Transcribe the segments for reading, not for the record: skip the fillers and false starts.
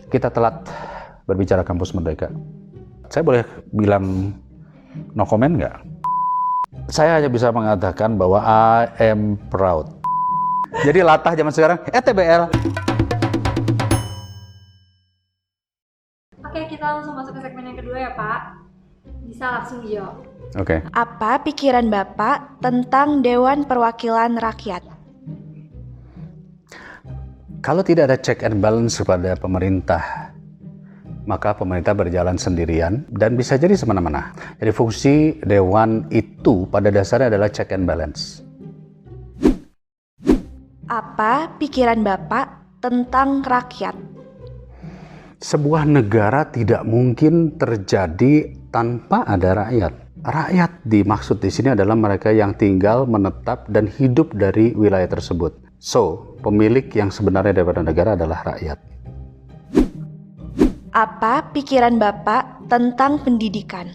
Kita telat berbicara kampus Merdeka. Saya boleh bilang no comment nggak? Saya hanya bisa mengatakan bahwa I am proud. Jadi latah zaman sekarang, TBL. Oke, kita langsung masuk ke segmen yang kedua ya Pak. Bisa langsung dijawab. Oke. Apa pikiran Bapak tentang Dewan Perwakilan Rakyat? Kalau tidak ada check and balance kepada pemerintah, maka pemerintah berjalan sendirian dan bisa jadi semena-mena. Jadi fungsi dewan itu pada dasarnya adalah check and balance. Apa pikiran Bapak tentang rakyat? Sebuah negara tidak mungkin terjadi tanpa ada rakyat. Rakyat dimaksud di sini adalah mereka yang tinggal, menetap, dan hidup dari wilayah tersebut. So, pemilik yang sebenarnya daripada negara adalah rakyat. Apa pikiran Bapak tentang pendidikan?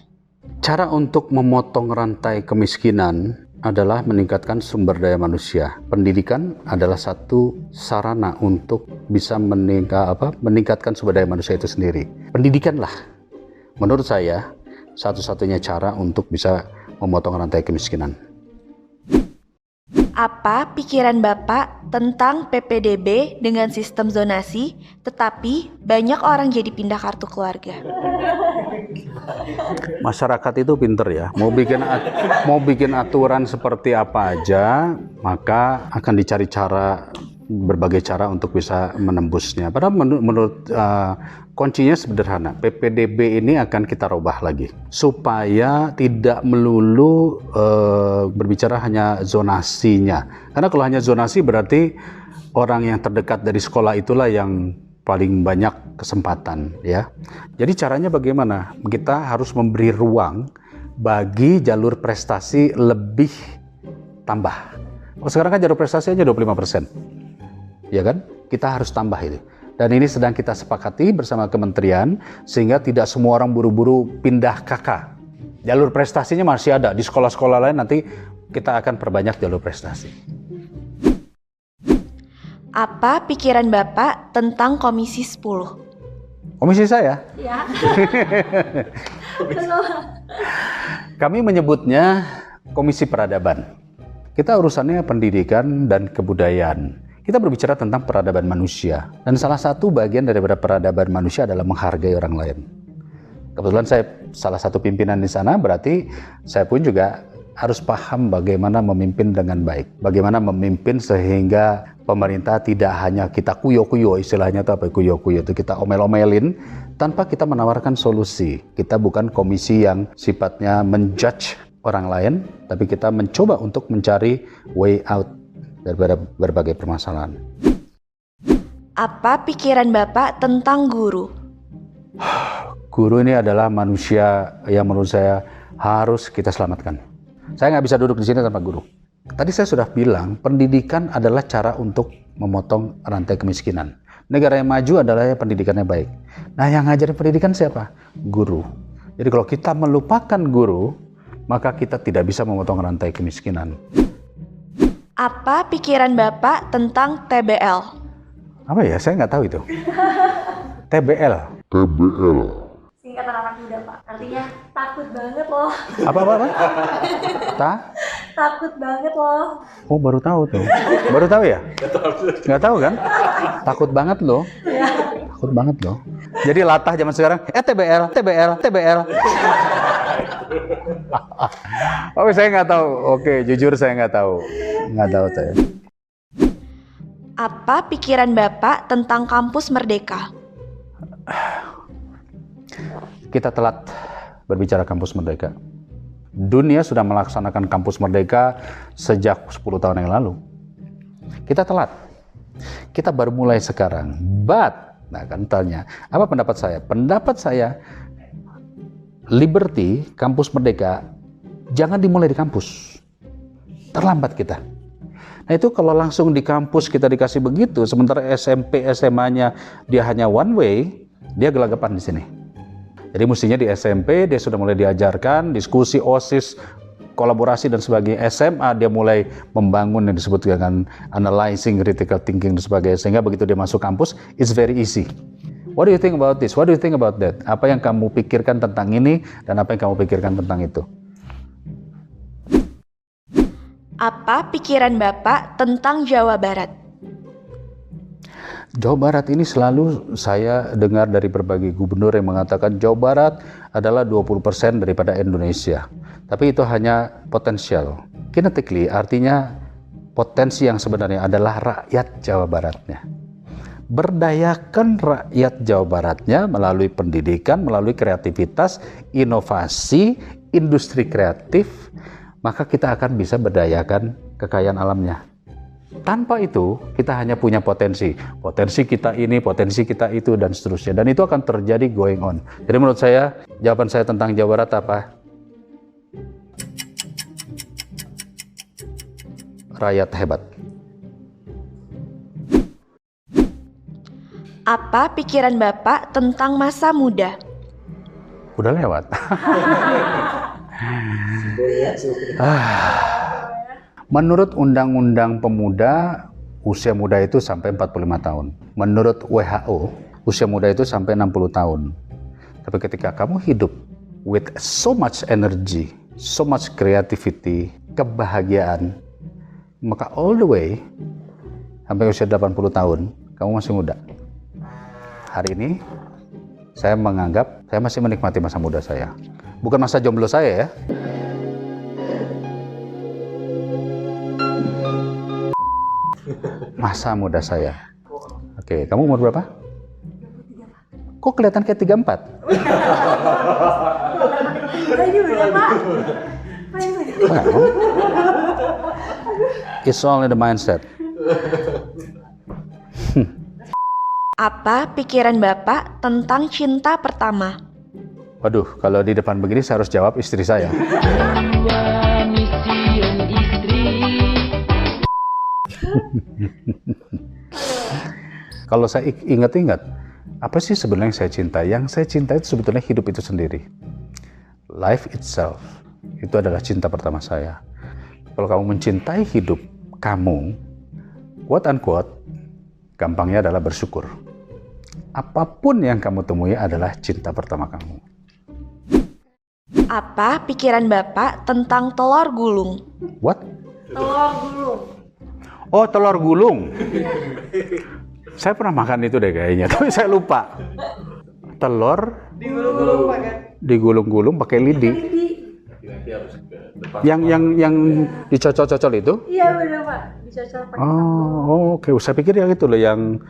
Cara untuk memotong rantai kemiskinan adalah meningkatkan sumber daya manusia. Pendidikan adalah satu sarana untuk bisa meningkatkan sumber daya manusia itu sendiri. Pendidikanlah, menurut saya, satu-satunya cara untuk bisa memotong rantai kemiskinan. Apa pikiran Bapak tentang PPDB dengan sistem zonasi, tetapi banyak orang jadi pindah kartu keluarga? Masyarakat itu pinter ya, mau bikin aturan seperti apa aja, maka akan dicari berbagai cara untuk bisa menembusnya. Padahal menurut kuncinya sederhana, PPDB ini akan kita rubah lagi supaya tidak melulu berbicara hanya zonasinya. Karena kalau hanya zonasi berarti orang yang terdekat dari sekolah itulah yang paling banyak kesempatan ya. Jadi caranya bagaimana? Kita harus memberi ruang bagi jalur prestasi lebih tambah. Sekarang kan jalur prestasi aja 25%. Ya kan? Kita harus tambah itu. Dan ini sedang kita sepakati bersama kementerian sehingga tidak semua orang buru-buru pindah KK. Jalur prestasinya masih ada di sekolah-sekolah lain, nanti kita akan perbanyak jalur prestasi. Apa pikiran Bapak tentang Komisi 10? Komisi saya? Ya. Kami menyebutnya Komisi Peradaban. Kita urusannya pendidikan dan kebudayaan. Kita berbicara tentang peradaban manusia. Dan salah satu bagian daripada peradaban manusia adalah menghargai orang lain. Kebetulan saya salah satu pimpinan di sana, berarti saya pun juga harus paham bagaimana memimpin dengan baik. Bagaimana memimpin sehingga pemerintah tidak hanya kita kuyo-kuyo, istilahnya itu apa kuyo-kuyo, itu kita omel-omelin tanpa kita menawarkan solusi. Kita bukan komisi yang sifatnya menjudge orang lain, tapi kita mencoba untuk mencari way out daripada berbagai permasalahan. Apa pikiran Bapak tentang guru? Guru ini adalah manusia yang menurut saya harus kita selamatkan. Saya nggak bisa duduk di sini tanpa guru. Tadi saya sudah bilang, pendidikan adalah cara untuk memotong rantai kemiskinan. Negara yang maju adalah yang pendidikannya baik. Nah, yang ngajarin pendidikan siapa? Guru. Jadi kalau kita melupakan guru, maka kita tidak bisa memotong rantai kemiskinan. Apa pikiran Bapak tentang TBL? Apa ya? Saya nggak tahu itu. TBL. Singkatan anak muda Pak. Artinya takut banget loh. Apa? Takut banget loh. Oh, baru tahu tuh. Baru tahu ya? Nggak tahu kan? Takut banget loh. Takut banget loh. Jadi latah zaman sekarang, TBL. Oh, saya nggak tahu. Oke, jujur saya nggak tahu. Nggak tahu saya. Apa pikiran Bapak tentang Kampus Merdeka? Kita telat berbicara kampus Merdeka. Dunia sudah melaksanakan kampus Merdeka sejak 10 tahun yang lalu. Kita telat. Kita baru mulai sekarang. Nah kan tanya, apa pendapat saya? Pendapat saya, Liberty, kampus Merdeka, jangan dimulai di kampus. Terlambat kita. Nah itu kalau langsung di kampus kita dikasih begitu, sementara SMP, SMA-nya dia hanya one way, dia gelagapan di sini. Jadi mestinya di SMP dia sudah mulai diajarkan diskusi OSIS kolaborasi dan sebagainya. SMA dia mulai membangun yang disebut dengan analyzing, critical thinking dan sebagainya. Sehingga begitu dia masuk kampus, it's very easy. What do you think about this? What do you think about that? Apa yang kamu pikirkan tentang ini dan apa yang kamu pikirkan tentang itu? Apa pikiran Bapak tentang Jawa Barat? Jawa Barat ini selalu saya dengar dari berbagai gubernur yang mengatakan Jawa Barat adalah 20% daripada Indonesia. Tapi itu hanya potensial. Kinetically artinya potensi yang sebenarnya adalah rakyat Jawa Baratnya. Berdayakan rakyat Jawa Baratnya melalui pendidikan, melalui kreativitas, inovasi, industri kreatif, maka kita akan bisa berdayakan kekayaan alamnya. Tanpa itu, kita hanya punya potensi kita ini, potensi kita itu, dan seterusnya. Dan itu akan terjadi going on. Jadi menurut saya, jawaban saya tentang Jawa Barat apa? Rakyat hebat. Apa pikiran Bapak tentang masa muda? Udah lewat. Menurut Undang-Undang Pemuda, usia muda itu sampai 45 tahun. Menurut WHO, usia muda itu sampai 60 tahun. Tapi ketika kamu hidup with so much energy, so much creativity, kebahagiaan, maka all the way sampai usia 80 tahun, kamu masih muda. Hari ini, saya menganggap saya masih menikmati masa muda saya. Bukan masa jomblo saya ya. Masa muda saya. Oke, kamu umur berapa? Kok kelihatan kayak 34? Ini beda, Pak. Well, it's only the mindset. Apa pikiran Bapak tentang cinta pertama? Waduh, kalau di depan begini saya harus jawab istri saya. Kalau saya ingat-ingat, apa sih sebenarnya yang saya cintai? Yang saya cintai itu sebetulnya hidup itu sendiri. Life itself, itu adalah cinta pertama saya. Kalau kamu mencintai hidup kamu, quote unquote, gampangnya adalah bersyukur. Apapun yang kamu temui adalah cinta pertama kamu. Apa pikiran Bapak tentang telur gulung? What? Telur gulung. Oh, telur gulung. Saya pernah makan itu deh kayaknya, tapi saya lupa. Telur digulung-gulung pakai lidi. Yang dicocol-cocol itu? Iya benar, Pak. Dicocol pakai Oh, oke. Saya pikir yang itu loh, yang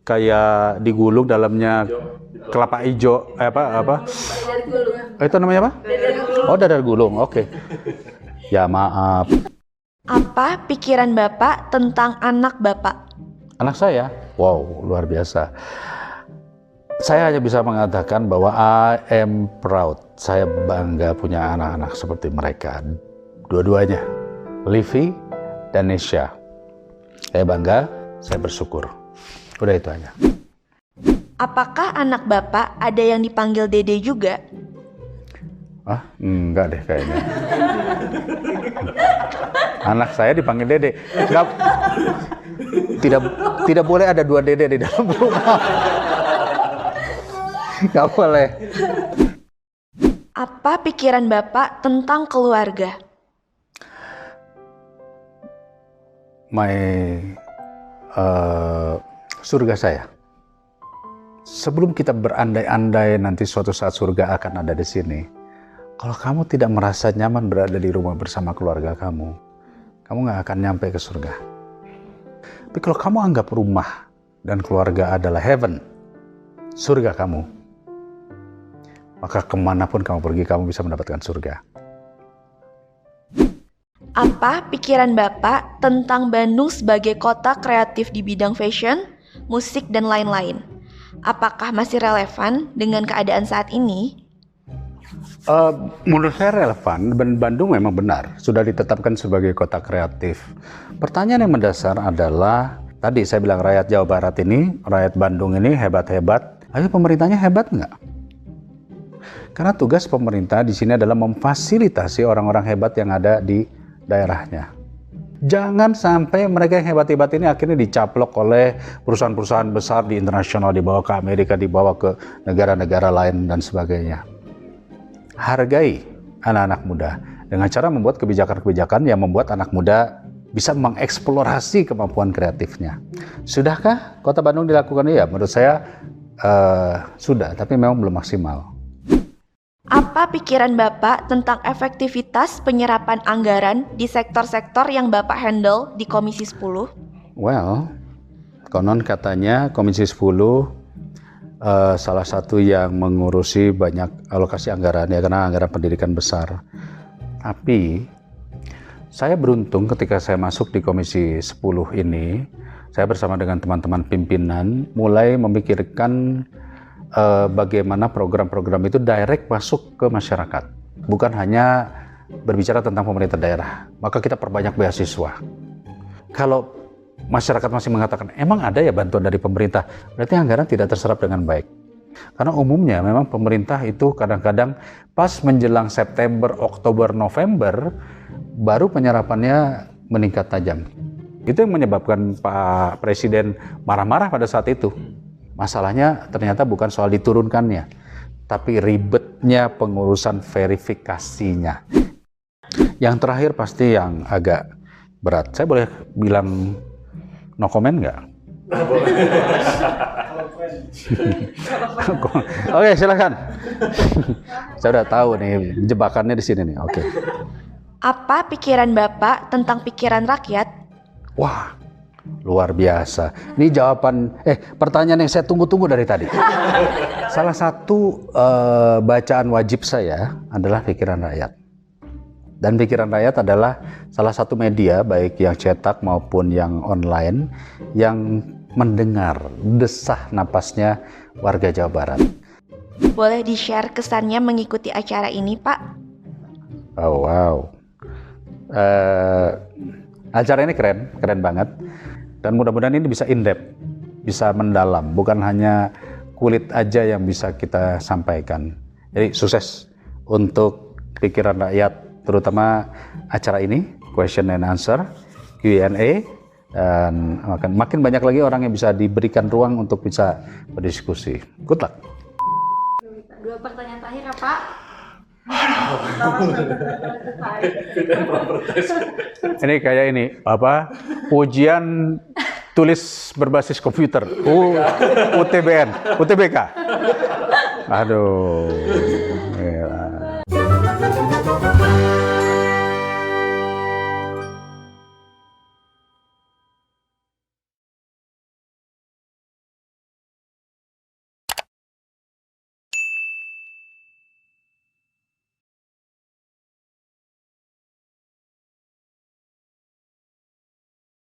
kayak digulung dalamnya kelapa hijau, apa? dadar gulung. Itu namanya apa? Dadar gulung. Oh, dadar gulung. Oke. Ya maaf. Apa pikiran Bapak tentang anak Bapak? Anak saya, wow, luar biasa. Saya hanya bisa mengatakan bahwa I am proud. Saya bangga punya anak-anak seperti mereka. Dua-duanya, Livi dan Nesha. Saya bangga, saya bersyukur. Udah itu aja. Apakah anak Bapak ada yang dipanggil Dede juga? Ah, enggak deh kayaknya. Anak saya dipanggil Dede. Tidak boleh ada dua Dede di dalam rumah. Nggak boleh. Apa pikiran Bapak tentang keluarga? Surga saya. Sebelum kita berandai-andai nanti suatu saat surga akan ada di sini, kalau kamu tidak merasa nyaman berada di rumah bersama keluarga kamu nggak akan nyampe ke surga. Tapi kalau kamu anggap rumah dan keluarga adalah heaven, surga kamu, maka kemanapun kamu pergi, kamu bisa mendapatkan surga. Apa pikiran Bapak tentang Bandung sebagai kota kreatif di bidang fashion, musik, dan lain-lain? Apakah masih relevan dengan keadaan saat ini? Menurut saya relevan, dan Bandung memang benar sudah ditetapkan sebagai kota kreatif. Pertanyaan yang mendasar adalah, tadi saya bilang rakyat Jawa Barat ini, rakyat Bandung ini hebat-hebat. Ayo pemerintahnya hebat nggak? Karena tugas pemerintah di sini adalah memfasilitasi orang-orang hebat yang ada di daerahnya. Jangan sampai mereka yang hebat-hebat ini akhirnya dicaplok oleh perusahaan-perusahaan besar di internasional, dibawa ke Amerika, dibawa ke negara-negara lain dan sebagainya. Hargai anak-anak muda dengan cara membuat kebijakan-kebijakan yang membuat anak muda bisa mengeksplorasi kemampuan kreatifnya. Sudahkah Kota Bandung dilakukan? Ya, menurut saya sudah, tapi memang belum maksimal. Apa pikiran Bapak tentang efektivitas penyerapan anggaran di sektor-sektor yang Bapak handle di Komisi 10? Well, konon katanya Komisi 10 salah satu yang mengurusi banyak alokasi anggaran, ya, karena anggaran pendidikan besar. Tapi saya beruntung ketika saya masuk di Komisi 10 ini, saya bersama dengan teman-teman pimpinan mulai memikirkan bagaimana program-program itu direct masuk ke masyarakat. Bukan hanya berbicara tentang pemerintah daerah, maka kita perbanyak beasiswa. Kalau masyarakat masih mengatakan, emang ada ya bantuan dari pemerintah, berarti anggaran tidak terserap dengan baik. Karena umumnya memang pemerintah itu kadang-kadang pas menjelang September, Oktober, November, baru penyerapannya meningkat tajam. Itu yang menyebabkan Pak Presiden marah-marah pada saat itu. Masalahnya ternyata bukan soal diturunkannya, tapi ribetnya pengurusan verifikasinya. Yang terakhir pasti yang agak berat. Saya boleh bilang no comment nggak? Oke, silakan. Saya udah tahu nih jebakannya di sini nih. Oke. Apa pikiran Bapak tentang pikiran rakyat? Wah, luar biasa. Ini jawaban, pertanyaan yang saya tunggu-tunggu dari tadi. Salah satu bacaan wajib saya adalah Pikiran Rakyat. Dan Pikiran Rakyat adalah salah satu media, baik yang cetak maupun yang online, yang mendengar desah napasnya warga Jawa Barat. Boleh di-share kesannya mengikuti acara ini, Pak? Oh, wow. Acara ini keren banget. Dan mudah-mudahan ini bisa in-depth, bisa mendalam, bukan hanya kulit aja yang bisa kita sampaikan. Jadi sukses untuk Pikiran Rakyat, terutama acara ini, question and answer, Q&A, dan makin banyak lagi orang yang bisa diberikan ruang untuk bisa berdiskusi. Good luck. 2 pertanyaan terakhir ya Pak. Ini kayak ini, apa? Ujian tulis berbasis komputer, UTBK. Aduh. Ya.